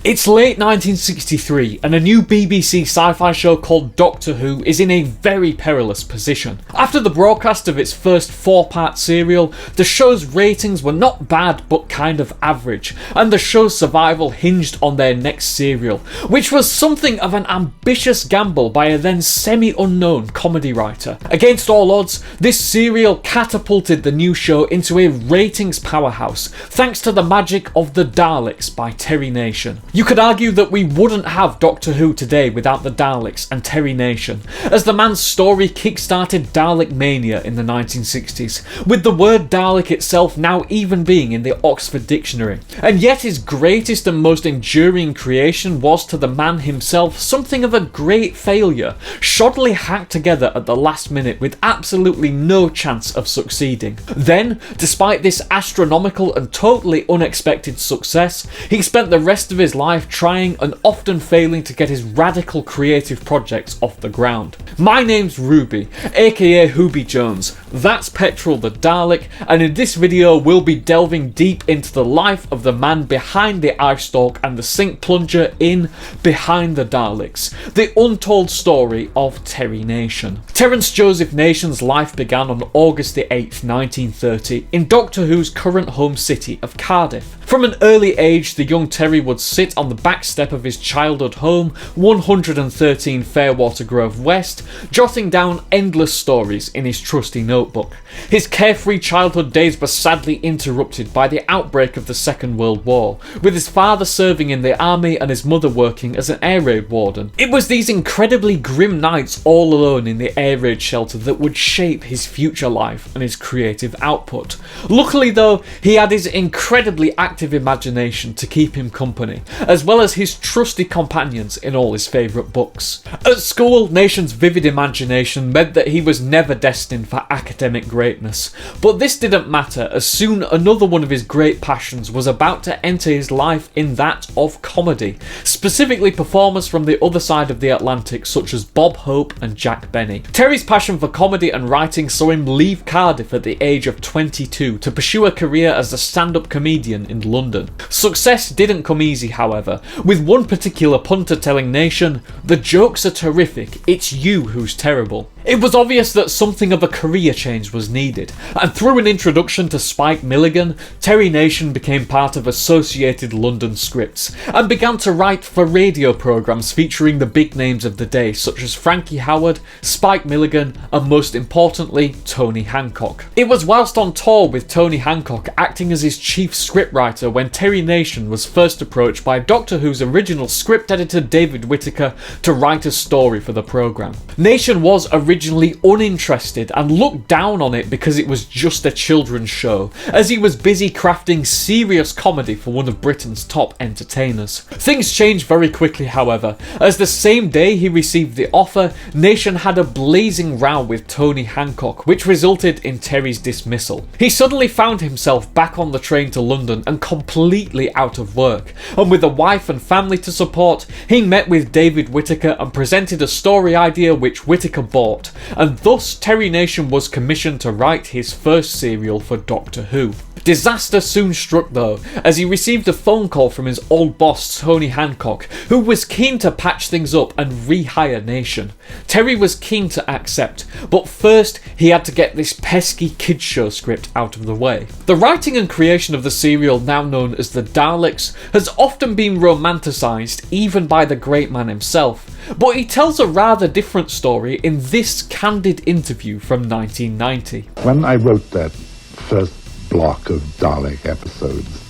It's late 1963 and a new BBC sci-fi show called Doctor Who is in a very perilous position. After the broadcast of its first 4-part serial, the show's ratings were not bad but kind of average, and the show's survival hinged on their next serial, which was something of an ambitious gamble by a then semi-unknown comedy writer. Against all odds, this serial catapulted the new show into a ratings powerhouse thanks to the magic of the Daleks by Terry Nation. You could argue that we wouldn't have Doctor Who today without the Daleks and Terry Nation, as the man's story kick-started Dalek mania in the 1960s, with the word Dalek itself now even being in the Oxford Dictionary. And yet his greatest and most enduring creation was to the man himself something of a great failure, shoddily hacked together at the last minute with absolutely no chance of succeeding. Then, despite this astronomical and totally unexpected success, he spent the rest of his life trying and often failing to get his radical creative projects off the ground. My name's Ruby, aka Hooby Jones, that's Petrol the Dalek, and in this video we'll be delving deep into the life of the man behind the eye stalk and the sink plunger in Behind the Daleks, the untold story of Terry Nation. Terence Joseph Nation's life began on August the 8th, 1930 in Doctor Who's current home city of Cardiff. From an early age, the young Terry would sit on the back step of his childhood home, 113 Fairwater Grove West, jotting down endless stories in his trusty notebook. His carefree childhood days were sadly interrupted by the outbreak of the Second World War, with his father serving in the army and his mother working as an air raid warden. It was these incredibly grim nights all alone in the air raid shelter that would shape his future life and his creative output. Luckily though, he had his incredibly active imagination to keep him company, as well as his trusty companions in all his favourite books. At school, Nation's vivid imagination meant that he was never destined for academic greatness, but this didn't matter as soon another one of his great passions was about to enter his life in that of comedy, specifically performers from the other side of the Atlantic such as Bob Hope and Jack Benny. Terry's passion for comedy and writing saw him leave Cardiff at the age of 22 to pursue a career as a stand-up comedian in London. Success didn't come easy, however, with one particular punter telling Nation, "The jokes are terrific, it's you who's terrible." It was obvious that something of a career change was needed, and through an introduction to Spike Milligan, Terry Nation became part of Associated London Scripts, and began to write for radio programmes featuring the big names of the day such as Frankie Howard, Spike Milligan, and most importantly, Tony Hancock. It was whilst on tour with Tony Hancock acting as his chief scriptwriter when Terry Nation was first approached by Doctor Who's original script editor David Whittaker to write a story for the programme. Nation was originally uninterested and looked down on it because it was just a children's show, as he was busy crafting serious comedy for one of Britain's top entertainers. Things changed very quickly, however, as the same day he received the offer, Nation had a blazing row with Tony Hancock, which resulted in Terry's dismissal. He suddenly found himself back on the train to London and completely out of work, and with a wife and family to support, he met with David Whittaker and presented a story idea which Whittaker bought, and thus Terry Nation was commissioned to write his first serial for Doctor Who. Disaster soon struck though, as he received a phone call from his old boss Tony Hancock, who was keen to patch things up and rehire Nation. Terry was keen to accept, but first he had to get this pesky kids show script out of the way. The writing and creation of the serial now known as the Daleks has often been romanticised even by the great man himself, but he tells a rather different story in this candid interview from 1990. When I wrote that first block of Dalek episodes,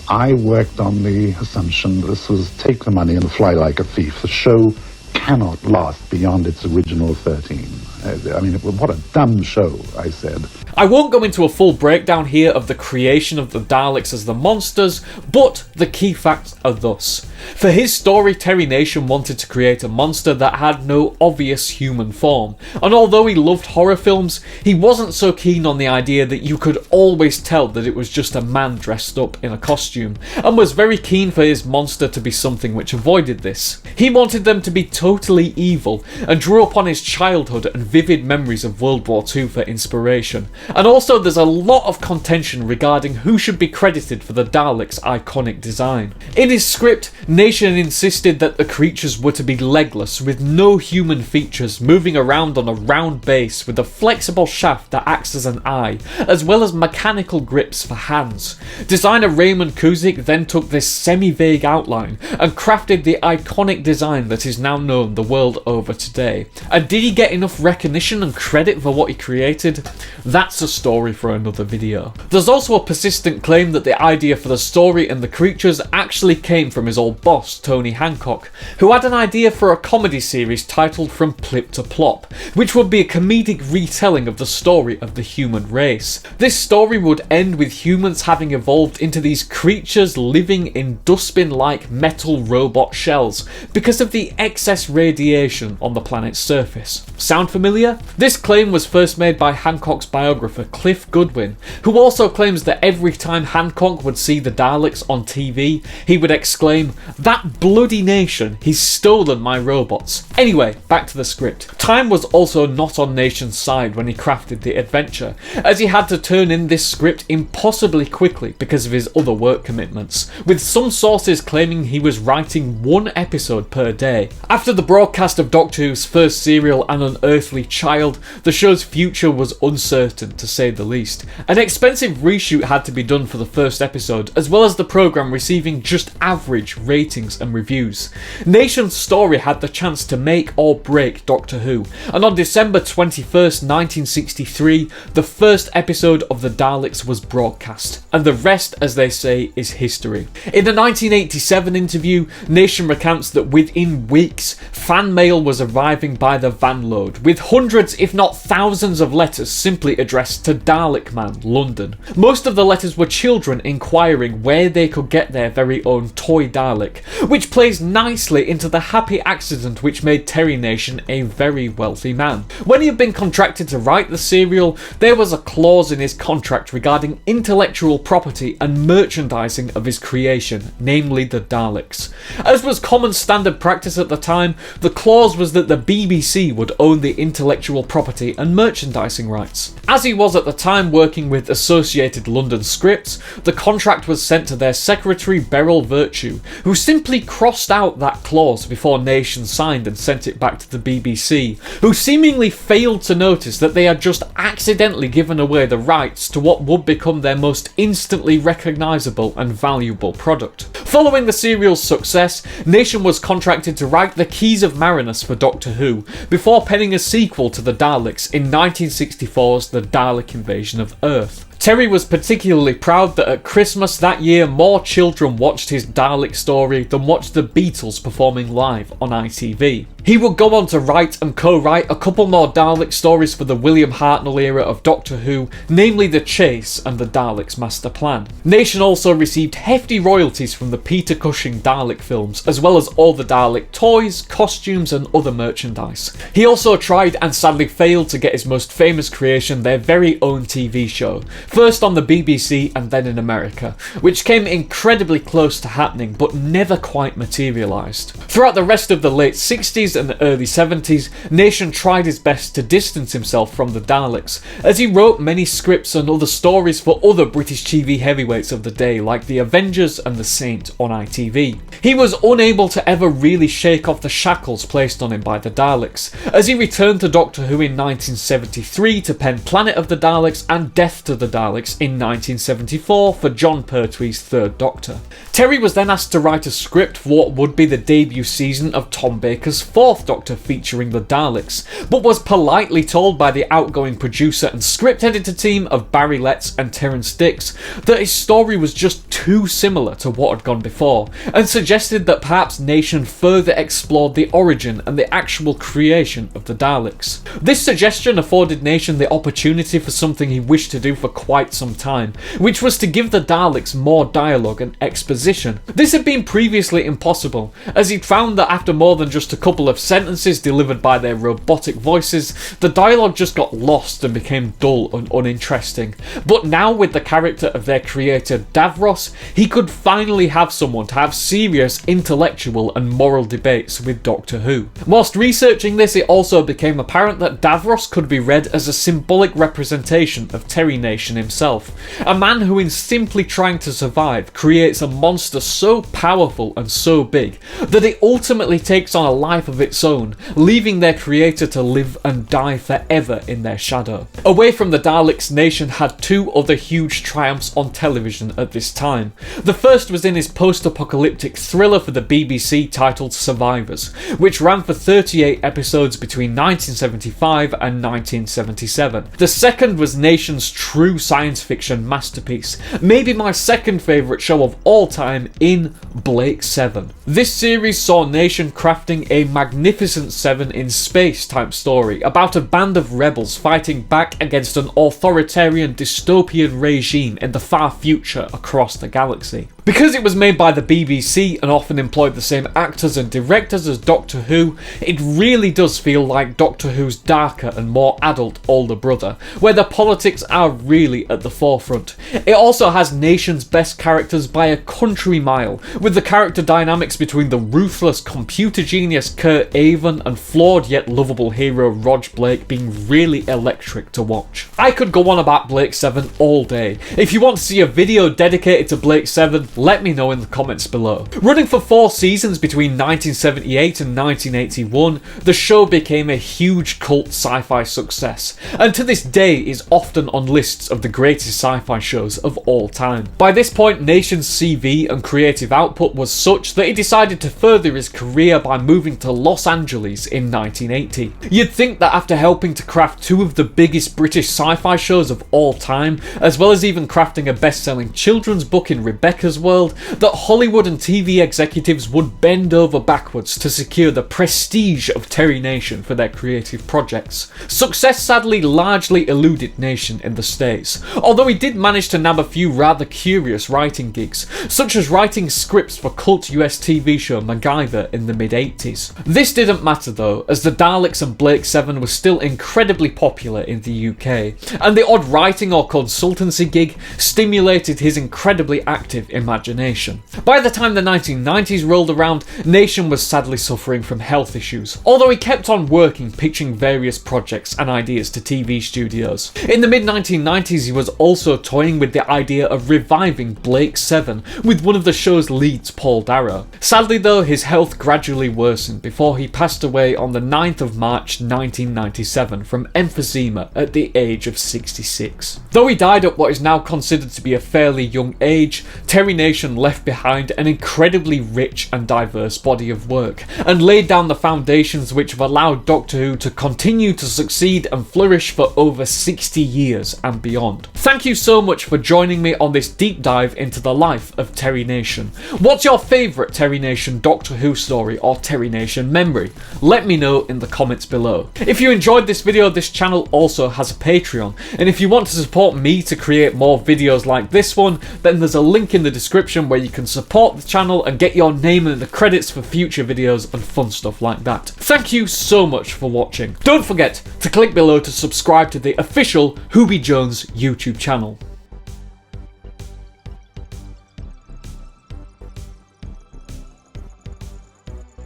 I worked on the assumption this was take the money and fly like a thief. The show cannot last beyond its original 13. I mean, what a dumb show, I said. I won't go into a full breakdown here of the creation of the Daleks as the monsters, but the key facts are thus. For his story, Terry Nation wanted to create a monster that had no obvious human form, and although he loved horror films, he wasn't so keen on the idea that you could always tell that it was just a man dressed up in a costume, and was very keen for his monster to be something which avoided this. He wanted them to be totally evil, and drew upon his childhood and vivid memories of World War II for inspiration. And also there's a lot of contention regarding who should be credited for the Daleks' iconic design. In his script, Nation insisted that the creatures were to be legless, with no human features, moving around on a round base with a flexible shaft that acts as an eye, as well as mechanical grips for hands. Designer Raymond Kuzik then took this semi-vague outline and crafted the iconic design that is now known the world over today. And did he get enough recognition and credit for what he created? That's a story for another video. There's also a persistent claim that the idea for the story and the creatures actually came from his old boss, Tony Hancock, who had an idea for a comedy series titled From Plip to Plop, which would be a comedic retelling of the story of the human race. This story would end with humans having evolved into these creatures living in dustbin-like metal robot shells because of the excess radiation on the planet's surface. Sound familiar? This claim was first made by Hancock's biographer Cliff Goodwin, who also claims that every time Hancock would see the Daleks on TV, he would exclaim, "That bloody nation, he's stolen my robots." Anyway, back to the script. Time was also not on Nation's side when he crafted the adventure, as he had to turn in this script impossibly quickly because of his other work commitments, with some sources claiming he was writing one episode per day. After the broadcast of Doctor Who's first serial, An Unearthly Child, the show's future was uncertain, to say the least. An expensive reshoot had to be done for the first episode, as well as the programme receiving just average ratings and reviews. Nation's story had the chance to make or break Doctor Who, and on December 21st, 1963, the first episode of The Daleks was broadcast, and the rest, as they say, is history. In a 1987 interview, Nation recounts that within weeks, fan mail was arriving by the van load, with hundreds if not thousands of letters simply addressed to Dalek Man, London. Most of the letters were children inquiring where they could get their very own toy Dalek, which plays nicely into the happy accident which made Terry Nation a very wealthy man. When he had been contracted to write the serial, there was a clause in his contract regarding intellectual property and merchandising of his creation, namely the Daleks. As was common standard practice at the time, the clause was that the BBC would own the intellectual property and merchandising rights. As he was at the time working with Associated London Scripts, the contract was sent to their secretary Beryl Virtue, who simply crossed out that clause before Nation signed and sent it back to the BBC, who seemingly failed to notice that they had just accidentally given away the rights to what would become their most instantly recognisable and valuable product. Following the serial's success, Nation was contracted to write The Keys of Marinus for Doctor Who, before penning a sequel to the Daleks in 1964's The Dalek Invasion of Earth. Terry was particularly proud that at Christmas that year more children watched his Dalek story than watched the Beatles performing live on ITV. He would go on to write and co-write a couple more Dalek stories for the William Hartnell era of Doctor Who, namely The Chase and The Daleks Master Plan. Nation also received hefty royalties from the Peter Cushing Dalek films, as well as all the Dalek toys, costumes and other merchandise. He also tried and sadly failed to get his most famous creation their very own TV show, first on the BBC and then in America, which came incredibly close to happening but never quite materialised. Throughout the rest of the late 60s and early 70s, Nation tried his best to distance himself from the Daleks, as he wrote many scripts and other stories for other British TV heavyweights of the day like The Avengers and The Saint on ITV. He was unable to ever really shake off the shackles placed on him by the Daleks, as he returned to Doctor Who in 1973 to pen Planet of the Daleks and Death to the Daleks in 1974 for John Pertwee's Third Doctor. Terry was then asked to write a script for what would be the debut season of Tom Baker's Fourth Doctor featuring the Daleks, but was politely told by the outgoing producer and script editor team of Barry Letts and Terence Dix that his story was just too similar to what had gone before, and suggested that perhaps Nation further explored the origin and the actual creation of the Daleks. This suggestion afforded Nation the opportunity for something he wished to do for quite some time, which was to give the Daleks more dialogue and exposition. This had been previously impossible, as he'd found that after more than just a couple of sentences delivered by their robotic voices, the dialogue just got lost and became dull and uninteresting. But now with the character of their creator Davros, he could finally have someone to have serious intellectual and moral debates with Doctor Who. Whilst researching this, it also became apparent that Davros could be read as a symbolic representation of Terry Nation himself, a man who in simply trying to survive creates a monster so powerful and so big that it ultimately takes on a life of its own, leaving their creator to live and die forever in their shadow. Away from the Daleks, Nation had two other huge triumphs on television at this time. The first was in his post-apocalyptic thriller for the BBC titled Survivors, which ran for 38 episodes between 1975 and 1977. The second was Nation's true science fiction masterpiece, maybe my second favourite show of all time, in Blake 7. This series saw Nation crafting a magnificent Seven in space type story about a band of rebels fighting back against an authoritarian dystopian regime in the far future across the galaxy. Because it was made by the BBC and often employed the same actors and directors as Doctor Who, it really does feel like Doctor Who's darker and more adult older brother, where the politics are really at the forefront. It also has Nation's best characters by a country mile, with the character dynamics between the ruthless computer genius Kurt Avon and flawed yet lovable hero Rog Blake being really electric to watch. I could go on about Blake 7 all day. If you want to see a video dedicated to Blake 7, let me know in the comments below. Running for 4 seasons between 1978 and 1981, the show became a huge cult sci-fi success, and to this day is often on lists of the greatest sci-fi shows of all time. By this point, Nation's CV and creative output was such that he decided to further his career by moving to Los Angeles in 1980. You'd think that after helping to craft 2 of the biggest British sci-fi shows of all time, as well as even crafting a best-selling children's book in Rebecca's world, that Hollywood and TV executives would bend over backwards to secure the prestige of Terry Nation for their creative projects. Success sadly largely eluded Nation in the States, although he did manage to nab a few rather curious writing gigs, such as writing scripts for cult US TV show MacGyver in the mid-80s. This didn't matter though, as the Daleks and Blake 7 were still incredibly popular in the UK, and the odd writing or consultancy gig stimulated his incredibly active imagination. By the time the 1990s rolled around, Nation was sadly suffering from health issues, although he kept on working, pitching various projects and ideas to TV studios. In the mid-1990s, he was also toying with the idea of reviving Blake 7 with one of the show's leads, Paul Darrow. Sadly though, his health gradually worsened before he passed away on the 9th of March 1997 from emphysema at the age of 66. Though he died at what is now considered to be a fairly young age, Terry Nation left behind an incredibly rich and diverse body of work, and laid down the foundations which have allowed Doctor Who to continue to succeed and flourish for over 60 years and beyond. Thank you so much for joining me on this deep dive into the life of Terry Nation. What's your favourite Terry Nation Doctor Who story or Terry Nation memory? Let me know in the comments below. If you enjoyed this video, this channel also has a Patreon, and if you want to support me to create more videos like this one, then there's a link in the description where you can support the channel and get your name in the credits for future videos and fun stuff like that. Thank you so much for watching. Don't forget to click below to subscribe to the official Whoby Jones YouTube channel.